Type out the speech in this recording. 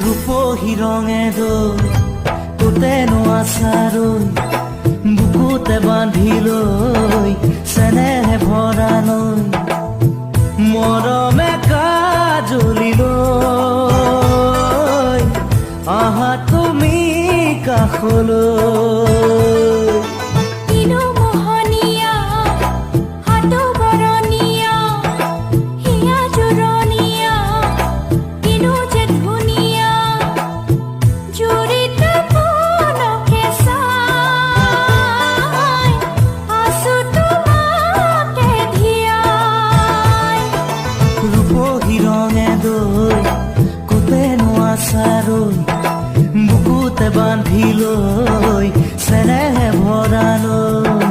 ৰূপহী ৰঙে দৈ তোতেনো আছাৰৈ বুকুতে বান্ধি লৈ চেনেহে ভৰালৈ মৰমে কাজলি লৈ আহা তুমি কাষলৈ কিনো মোহনীয়া হাতো বৰণীয়া হিয়া জোৰণীয়া কিনো যে ধুনীয়া জুৰিত মনকে চাই আছো তোমাকে ধিয়াই ৰূপহী ৰঙে দৈ কোতেনো আছাৰৈ বুকুতে বান্ধি লৈ চেনেহে ভৰালৈ